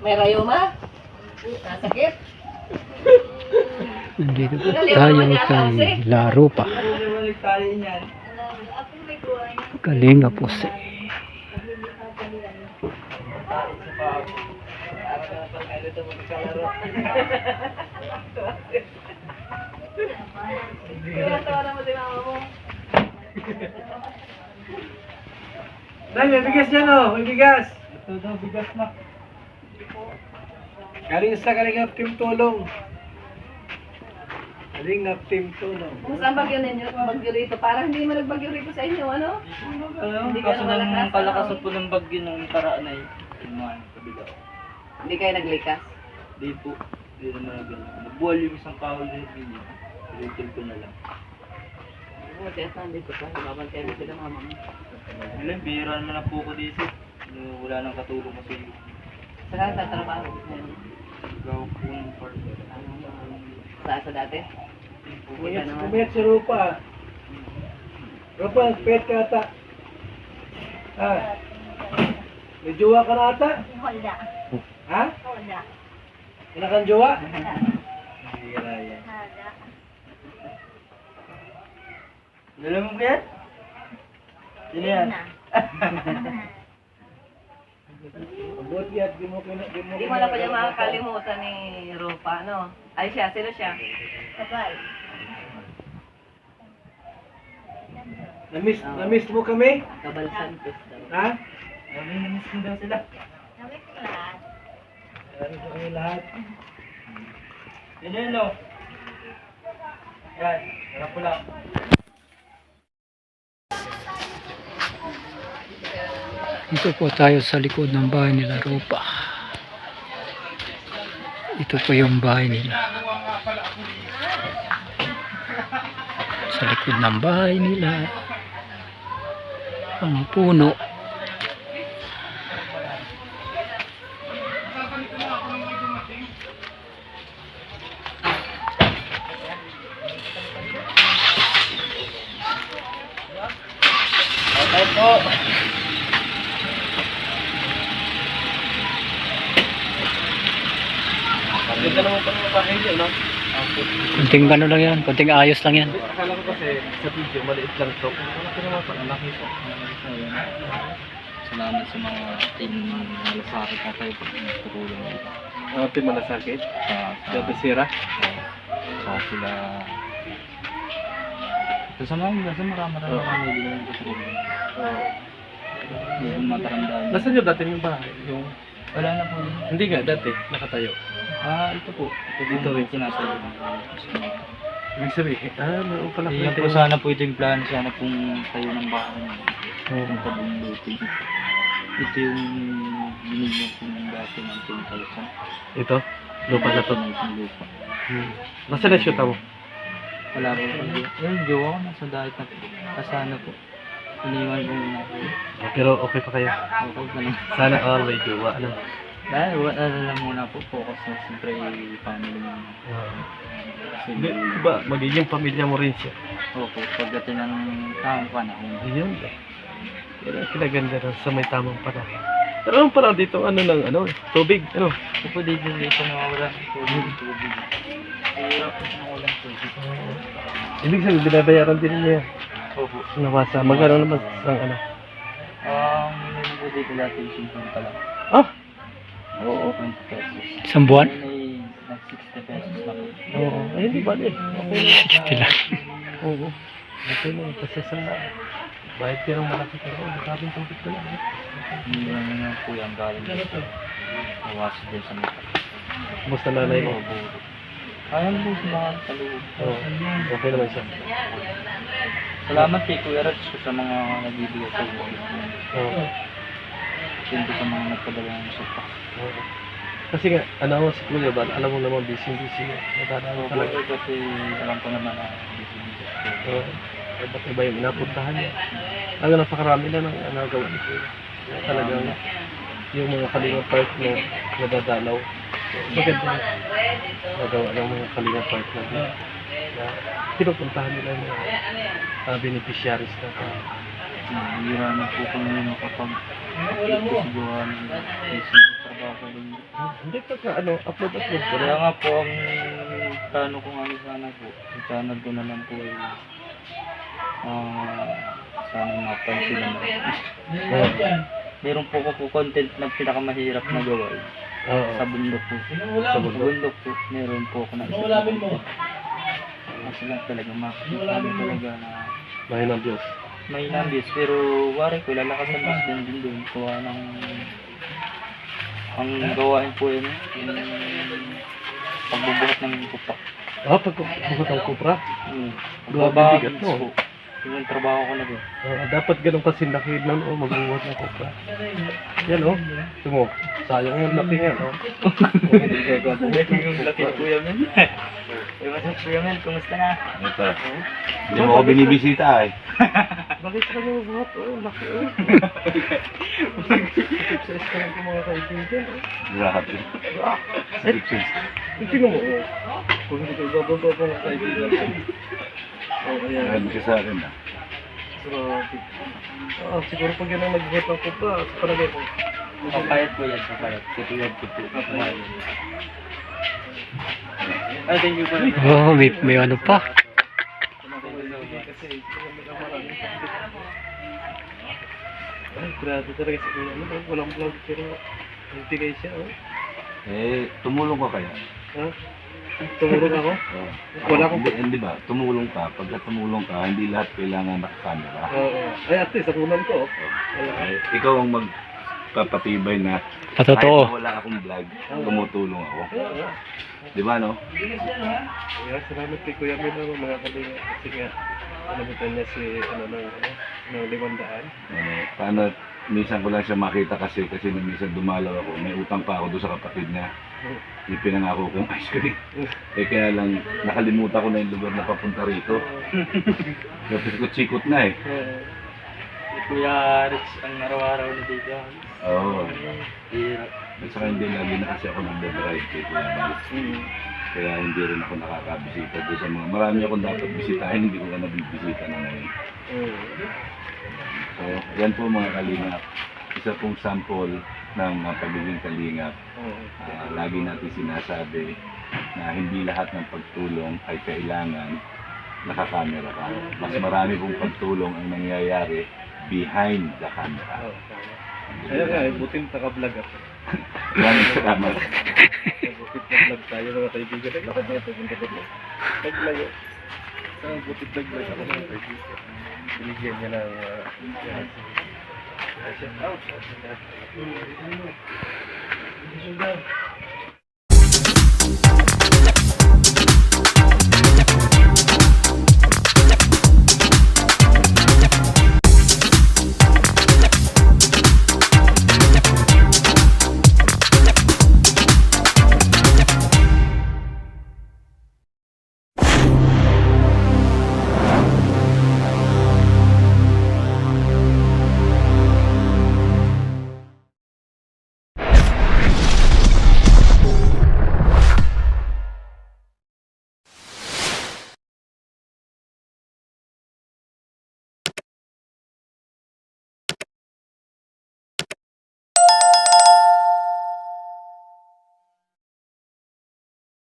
May rayuma? Nasakit? Nandito po tayo kay La Ropa. Kalinga po si. Nay, may bigas dyan o, may bigas. Ito daw, bigas na. Galing sa Kalingap Team Tulong. Kalingap Team Tulong. Kung saan bagyo ninyo? Bagyo rito. Parang hindi man nagbagyo rito sa inyo, ano? Hindi ka Kaso naman ng malakas, kalakasan ano? po ng bagyo ng karaan ay kumain sa bigaw. Hindi kayo naglikas. Di po, di naman na ganyan. Nagbuwal yung isang kahol din niya. Pinutol ko na lang. Buti at nandito pa. Babantayan na sila mama mo. Ilan, bihira naman na po ko dito. Wala nang katulong kasi Saan sa trabaho? gaw po ng partner. Sa dati? Hindi ka naman. Kumayat si Rupa. Rupa, nagpayat ka ata. Ah. May jowa ka na ata? Wala. Ha? Wala. Wala kang jowa? Bihira yan. Wala. Dala mo ba yan? Sino yan? Mabuti at di mo Hindi mo na pa niya makakalimutan ni Rupa, no? Ay siya, sino siya? Sabay. Na-miss mo kami? Kabal Santos daw. Ha? Namiss mo daw sila. Namit ko lahat. Ano sa kami lahat? Sino yun, no? Yan, harap ko lang. Dito po tayo sa likod ng bahay nila Ropa. Ito po yung bahay nila. Sa likod ng bahay nila. Ang puno. Okay po. Ganda naman pa ng bahay niya, no? Kunting ano lang yan. Kunting ayos lang yan. Akala ko kasi sa video, maliit lang ito. Malaki naman pa, malaki ito. Salamat sa mga team malasakit na tayo pag nagtutulong dito. Ang team malasakit? Sa Dabesira? sila. Sa mga marami hindi naman tutulong. Hindi mo mataramdaman. Nasaan yung dati yung bahay? Yung... Wala na po. Hindi nga, dati, nakatayo. Ito po. Dito rin. Sinasabi. Ibig sabihin, meron pala Iyan po sana po ito yung plan. Sana pong tayo ng bahay. Yung pabundutin. Ito yung binigyan po ng dati ng 10,000. Ito? Lupa na to? Yung lupa. Nasaan na shoot mo? Wala po. Yung jowa ko nasa dahit na kasana po. Iniwan ko na. Pero okay pa kaya? Okay pa lang. Sana all may jowa. Ano? Dahil wala lang muna po. Focus na siyempre family mo. Hindi, diba, magiging pamilya mo rin siya. Opo, pagdating ng tamang panahon. Ayun. Yan ang kinaganda rin sa may tamang panahon. Pero ano pala dito, ano lang, tubig, ano? Ito po dito nawawala ng tubig. Hirap po nawawala ng tubig. Ibig sabihin, binabayaran din niya. Opo. Nawasa, magkano naman sa Minimum po dito dati yung 50 pa lang. Ah! Oo. 20 pesos. Isang buwan? Ngayon ay nag 60 pesos na po. Oo. Ayun, di ba eh. Okay lang. 60 lang. Oo. Okay lang. Kasi sa bahit ka ng malaki ka rin, maraming tubig ka lang. Hindi naman po yung galing dito. Nawas din sa mata. Basta nanay mo. Kaya mo sa mga kaluhod. Oo. Okay naman siya. Salamat kay Kuya Rats sa mga nagbibigay sa iyo. Oo. Thank you sa mga nagpadala ng support. Oo. Kasi nga, ano si Kuya Bal, alam mo naman busy-busy. Nadadaan talaga. Kasi alam ko naman na Oo. Iba't iba yung inapuntahan niya. Ang napakarami na ng nagawa ni Kuya. Talagang yung mga Kalinga Park na nadadalaw. Maganda yung nagawa ng mga Kalinga Park na pinupuntahan nila yung mga beneficiaries na Hira na po kami makapag-ipisigawan ng baka rin. Hindi pagka upload ka Kaya na. nga po ang plano ko nga sana po, yung channel ko na lang po ay sana mapansin naman. Meron po ako content na pinakamahirap na gawa Oo. sa bundok po. Sa bundok po, meron po ako na isa. Kasi lang talaga makikita talaga na Mahina ang Diyos. may nambis, pero wari ko lalakasan mas din doon. Kuha ng ang gawain po yun, yung pagbubuhat ng kupa. Pagbuhat ang kupra. Magbabagis bigat mo. po. Yun yung trabaho ko na po. Dapat ganun kasi laki nun, magbuhat ng kupra. Yan Ito mo, sayang yung laki yan Yung laki ko Kuya Mel. Kuya Mel, kumusta na? Ito. Hindi mo ako binibisita eh. Bakit ka nyo magbuhat? Laki Success ka lang mga kaibigan. Grabe. Subscriptions. Tingnan mo. Kung hindi ka ibababa pa mga kaibigan. Ayan. Grabe ka sa akin ah. Siguro pag yan ang nagbuhat ng kupra, sa palagay ko. Papayat po yan, papayat. Tutulad ko po. Ay, thank you po. Oh, may ano pa. Kasi ay, grabe talaga si Kuya. Walang vlog pero nagbigay siya. Eh, tumulong ka kaya? Ha? Tumulong ako? Oo. Wala akong... Hindi ba? Tumulong ka. Pagka tumulong ka, hindi lahat kailangan nakakamera. Oo. Ay, at least, nakunan ko. Eh, ikaw ang magpapatibay na Sa totoo. kahit na wala akong vlog, tumutulong ako. Di ba, no? Kaya salamat kay Kuya Mil, mga kalinga. Kasi nga, nalamutan niya si, ng 500. Paano, minsan ko lang siya makita kasi nung minsan dumalaw ako, may utang pa ako doon sa kapatid niya. Yung pinangako kong ice cream. Eh kaya lang, nakalimutan ko na yung lugar na papunta rito. Sikot-sikot na eh. Kuya Rich ang araw-araw na dito. Oo. Hirap. At saka hindi lagi na kasi ako nag-drive kay Kuya Mal. Kaya hindi rin ako nakakabisita doon sa mga... Marami akong dapat bisitahin, hindi ko na nabibisita na ngayon. So, yan po mga kalingap. Isa pong sample ng pagiging kalingap. Lagi natin sinasabi na hindi lahat ng pagtulong ay kailangan nakakamera ka. Mas marami pong pagtulong ang nangyayari behind the camera. Ayun nga, buting taka-vlog ako. Maraming salamat. Butit na vlog tayo mga kaibigan. Naglakad niya ito, yung kapit mo. Naglayo. Butit na vlog ako mga kaibigan. Binigyan niya ng... shout out.